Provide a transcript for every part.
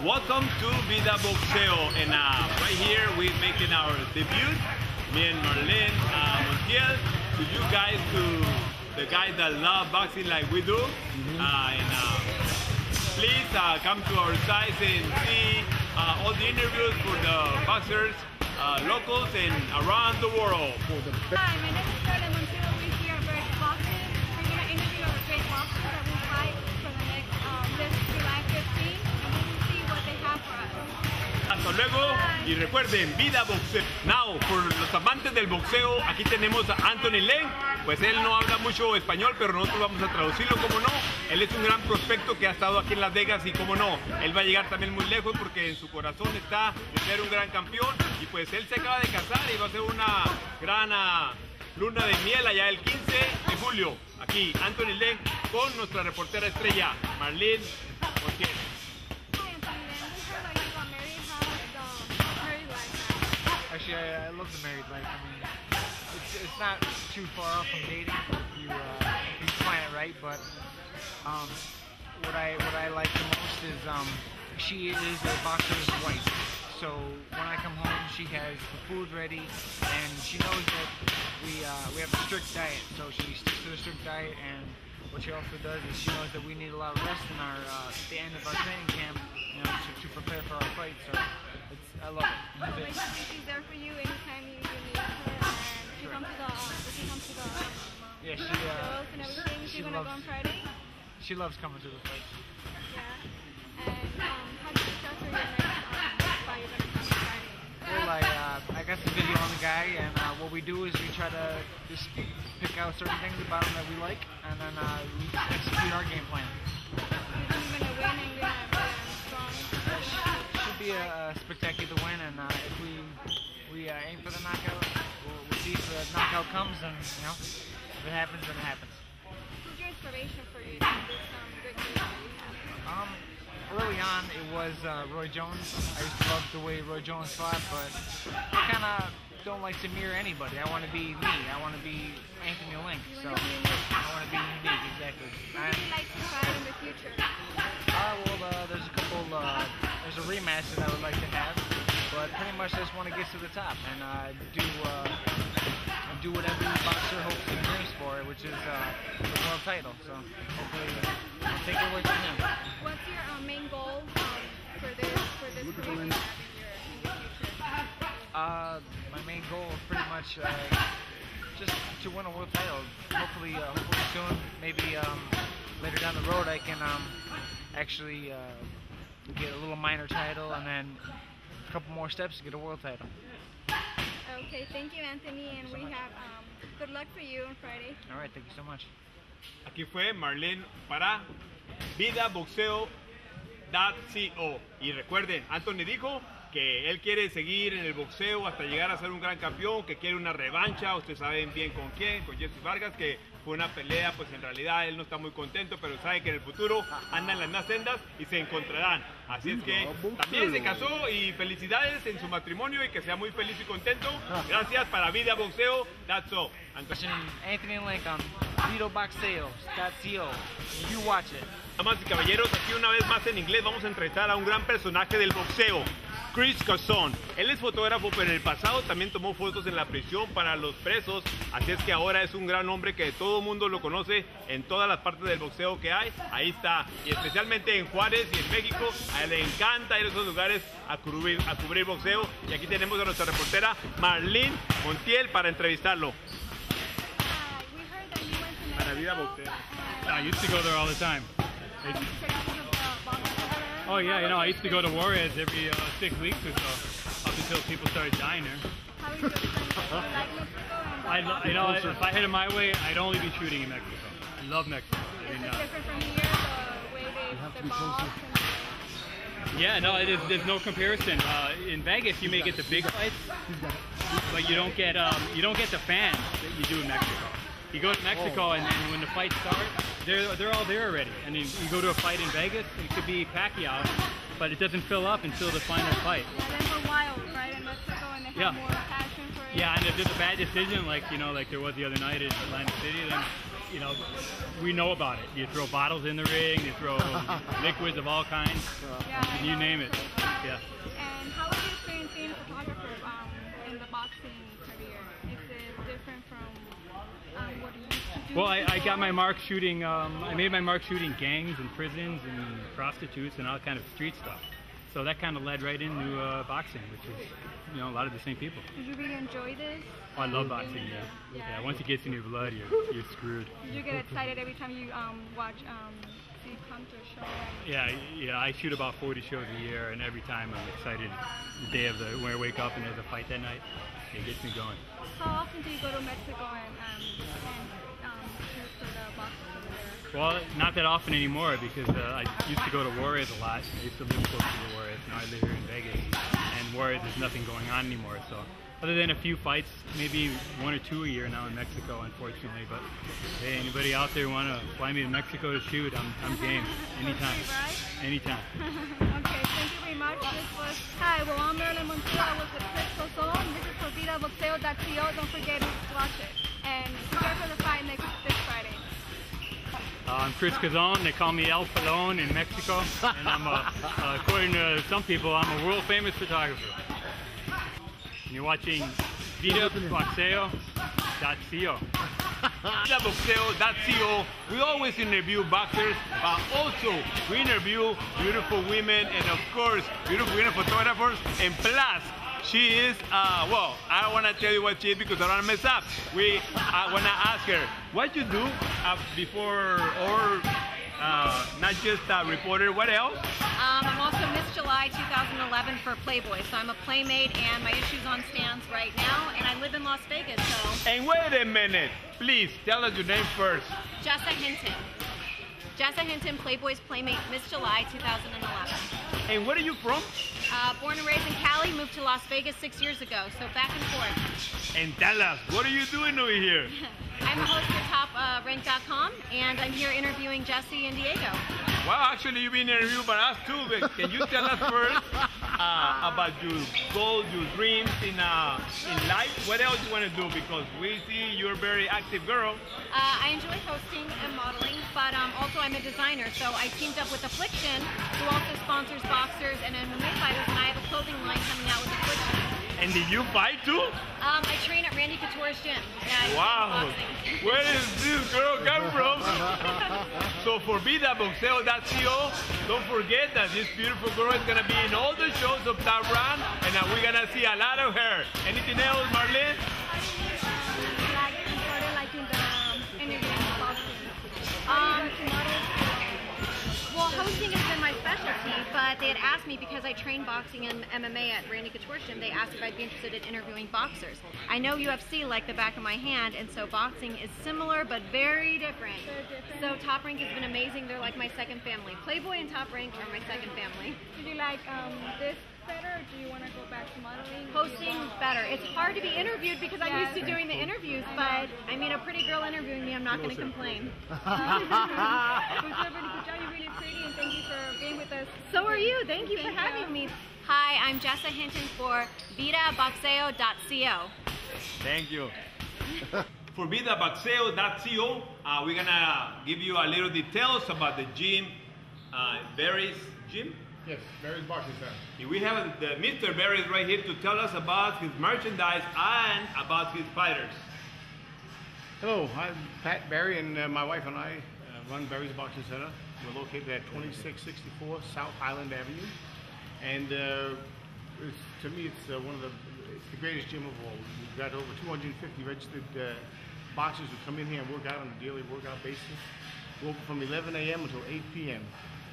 Welcome to Vida Boxeo, and right here we're making our debut. Me and Marlene Montiel, to you guys, to the guys that love boxing like we do. Please come to our sites and see all the interviews for the boxers, locals and around the world. Hi, my name is Vida Boxeo. We're here at Vida Boxeo. We're going to interview our great boxers that will fight for the next this July 15th, and we will see what they have for us. Hasta luego y recuerden, Vida Boxeo. Now, por los amantes del boxeo, aquí tenemos a Anthony Lenk. Pues él no habla mucho español, pero nosotros vamos a traducirlo, como no. Él es un gran prospecto que ha estado aquí en Las Vegas y como no, él va a llegar también muy lejos porque en su corazón está de ser un gran campeón. Y pues él se acaba de casar y va a ser una gran luna de miel allá el 15 de julio. Aquí, Anthony Lenk con nuestra reportera estrella, Marlene Montiel. Actually, I love the married life. I mean, it's not too far off from dating if you plan it right. But what I like the most is she is a boxer's wife. So when I come home, she has the food ready, and she knows that we have a strict diet. So she sticks to the strict diet, and what she also does is she knows that we need a lot of rest in our at the end of our training camp, you know, to prepare for our fight. So I love it. She's there for you anytime you need her, and she comes to the yeah, shows and everything. She's gonna go on Friday. She loves coming to the fights. Yeah. And how do you prepare for your next fight you're gonna come on Friday? Well, I got the video on the guy, and what we do is we try to just pick out certain things about him that we like, and then we execute our game plan. You're gonna win and you're gonna strong. Should be a spectacular win, and if we aim for the knockout, we'll see if the knockout comes, and you know, if it happens, then it happens. Who's your inspiration for you to do this great career that you have? Early on, it was Roy Jones. I used to love the way Roy Jones fought, but I kind of don't like to mirror anybody. I want to be me. I want to be Anthony Lenk. So I want to be unique, exactly. Who would you like to fight in the future? There's a couple. There's a rematch that I would like to have, but pretty much I just want to get to the top and do what every boxer hopes and dreams for, which is the world title. So hopefully I'll take it away from him. What's your main goal for this career you have in your future? My main goal is pretty much just to win a world title. Hopefully soon. Maybe later down the road I can actually get a little minor title, and then a couple more steps to get a world title. Okay, thank you, Anthony, and we have good luck for you on Friday. All right, thank you so much. Aquí fue Marlene para vidaboxeo.co. Y recuerden, Anthony dijo que él quiere seguir en el boxeo hasta llegar a ser un gran campeón, que quiere una revancha. Ustedes saben bien con quién, con Jessa Vargas, que fue una pelea, pues en realidad él no está muy contento, pero sabe que en el futuro andan las más sendas y se encontrarán. Así es que también se casó y felicidades en su matrimonio y que sea muy feliz y contento. Gracias para Vida Boxeo. That's all. Anthony Lenk on vidaboxeo.co. You watch it. Damas y caballeros, aquí una vez más en inglés vamos a entrevistar a un gran personaje del boxeo, Chris Cazón. Él es fotógrafo, pero en el pasado también tomó fotos en la prisión para los presos. Así es que ahora es un gran hombre que todo el mundo lo conoce en todas las partes del boxeo que hay. Ahí está, y especialmente en Juárez y en México. A él le encanta ir a esos lugares a cubrir boxeo. Y aquí tenemos a nuestra reportera Marlene Montiel para entrevistarlo. Para Vida Boxeo. I used to go there all the time. Oh yeah, you know, I used to go to Juarez every 6 weeks or so, up until people started dying there. How is your You know, if I hit it my way, I'd only be shooting in Mexico. I love Mexico. Is it different from here, the way they box? Yeah, no, there's no comparison. In Vegas, you may get the big fights, but you don't get the fans that you do in Mexico. You go to Mexico, and then when the fights start, they're all there already. I mean, you go to a fight in Vegas, it could be Pacquiao, but it doesn't fill up until the final fight. Yeah, then we're wild, right, in Mexico, and they have more passion for it. Yeah, and if there's a bad decision, like there was the other night in Atlantic City, then you know, we know about it. You throw bottles in the ring, you throw liquids of all kinds, Yeah, you name it. Yeah. And how was your experience being a photographer in the boxing career? Is it different from what you used to do? Well, I got before? my mark shooting, I made my mark shooting gangs and prisons and prostitutes and all kind of street stuff. So that kind of led right into boxing, which is, you know, a lot of the same people. Did you really enjoy this? Oh, I love boxing, yeah. Once it gets in your blood, you're screwed. Did you get excited every time you watch the Hunter show? Yeah, I shoot about 40 shows a year, and every time I'm excited the day of when I wake up and there's a fight that night. It gets me going. How often do you go to Mexico and shoot for the boxers over there? Well, not that often anymore because I used to go to Juarez a lot. I used to live close to the Juarez. Now I live here in Vegas, and Juarez, there's nothing going on anymore. So, other than a few fights, maybe 1 or 2 a year now in Mexico, unfortunately. But hey, anybody out there want to fly me to Mexico to shoot? I'm game. Anytime. Anytime. Okay, thank you very much. Hi, well, I'm Marilyn Montero. I was with Chris Cozon. This is for Vida Boxeo.co. Don't forget to watch it. And prepare for the fight this Friday. I'm Chris Cazon. They call me El Pelon in Mexico. And I'm, according to some people, I'm a world famous photographer. And you're watching Vida Boxeo.co. VidaBoxeo.co. We always interview boxers, but also we interview beautiful women and of course beautiful women photographers. And plus, she is, well, I don't want to tell you what she is because I don't want to mess up. I want to ask her, what you do before, or not just a reporter, what else? I'm also Miss July 2011 for Playboy, so I'm a playmate and my issue's on stands right now, and I live in Las Vegas, so... And wait a minute, please tell us your name first. Jessa Hinton. Jessa Hinton, Playboy's playmate, Miss July 2011. And where are you from? Born and raised in Cali, moved to Las Vegas 6 years ago, so back and forth. And tell us, what are you doing over here? I'm a host for TopRank.com, and I'm here interviewing Jesse and Diego. Well, actually, you've been interviewed by us too, but can you tell us first about your goals, your dreams in life? What else you want to do? Because we see you're a very active girl. I enjoy hosting and modeling, but also I'm a designer, so I teamed up with Affliction, who also sponsors boxers and MMA fighters, and I have a clothing line coming out with Affliction. And did you fight too? I train at Randy Couture's gym. Yeah, wow. Where does this girl come from? So for VidaBoxeo.co, don't forget that this beautiful girl is going to be in all the shows of Top Rank, and that we're going to see a lot of her. Anything else, Marlene? I started liking the interviewing boxing. Well, hosting has been my specialty, but they had asked me because I train boxing and MMA at Randy Couture's gym, they asked if I'd be interested in interviewing boxers. I know UFC like the back of my hand, and so boxing is similar but very different. So Top Rank has been amazing. They're like my second family. Playboy and Top Rank are my second family. Did you like this better, or do you want to go back to modeling? Hosting's better. It's hard to be interviewed because I'm used to doing the interviews, but I mean, a pretty girl interviewing me, I'm not going to complain. You did a really good job. You're really pretty, and thank you for being with us. So are you. Thank you for having me. Hi, I'm Jessa Hinton for VidaBoxeo.co. Thank you. For VidaBoxeo.co, we're going to give you a little details about the gym, Barry's gym. Yes, Barry's Boxing Center. We have Mr. Barry right here to tell us about his merchandise and about his fighters. Hello, I'm Pat Barry, and my wife and I run Barry's Boxing Center. We're located at 2664 South Highland Avenue, and to me, it's it's the greatest gym of all. We've got over 250 registered boxers who come in here and work out on a daily workout basis. We're open from 11 a.m. until 8 p.m.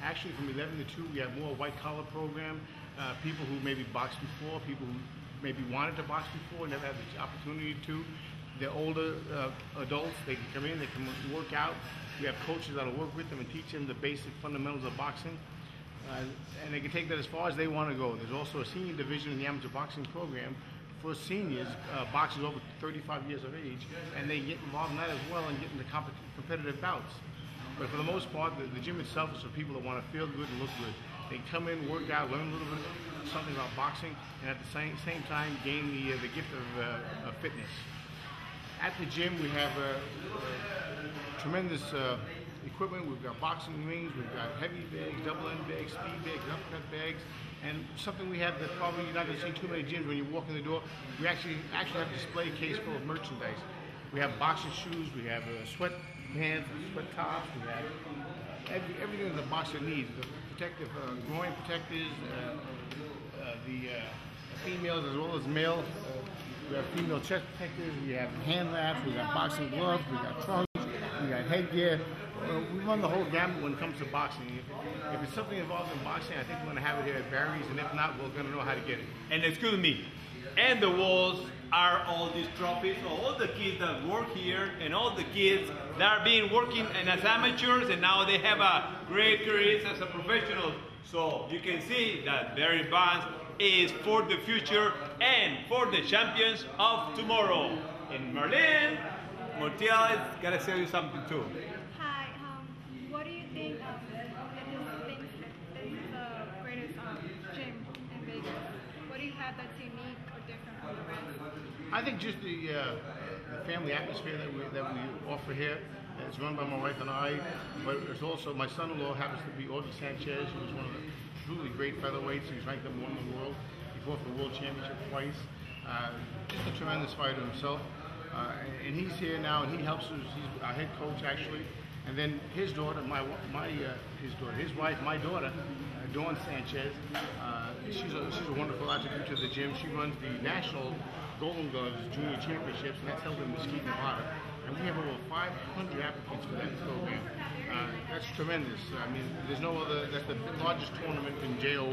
Actually, from 11 to 2, we have more white-collar program, people who maybe boxed before, people who maybe wanted to box before, never had the opportunity to. The older adults, they can come in, they can work out. We have coaches that will work with them and teach them the basic fundamentals of boxing. And they can take that as far as they want to go. There's also a senior division in the amateur boxing program for seniors, boxers over 35 years of age, and they get involved in that as well and get into competitive bouts. But for the most part, the gym itself is for people that want to feel good and look good. They come in, work out, learn a little bit something about boxing, and at the same time gain the gift of fitness. At the gym, we have tremendous equipment. We've got boxing rings, we've got heavy bags, double end bags, speed bags, uppercut bags, and something we have that probably you're not going to see too many gyms when you walk in the door. We actually have a display case full of merchandise. We have boxing shoes, we have sweat pants, sweat tops, we have everything that the boxer needs. The protective groin protectors, the females as well as male. We have female chest protectors, we have hand wraps, we got boxing gloves, we got trunks, we got headgear. We run the whole gamut when it comes to boxing. If it's something involved in boxing, I think we're going to have it here at Barry's, and if not, we're going to know how to get it. And excuse me, and the walls are all these trophies of all the kids that work here and all the kids that are being working and as amateurs, and now they have a great careers as a professional. So you can see that Barry Bonds is for the future and for the champions of tomorrow. And Marlene, Montiel is gonna tell you something too. Hi, what do you think that this is the greatest gym in Vegas? What do you have that's unique or different from the rest? I think just the family atmosphere that we offer here. It's run by my wife and I, but it's also my son-in-law happens to be Audie Sanchez, who was one of the truly great featherweights. He's ranked #1 in the world. He fought for the world championship twice. Just a tremendous fighter himself. And he's here now, and he helps us. He's our head coach actually. And then his daughter, his wife, my daughter, Dawn Sanchez. She's a wonderful attribute to the gym. She runs the National Golden Gloves Junior Championships, and that's held in Mesquite, Nevada. And we have over 500 applicants for that program. That's tremendous. I mean, there's no other. That's the largest tournament in JO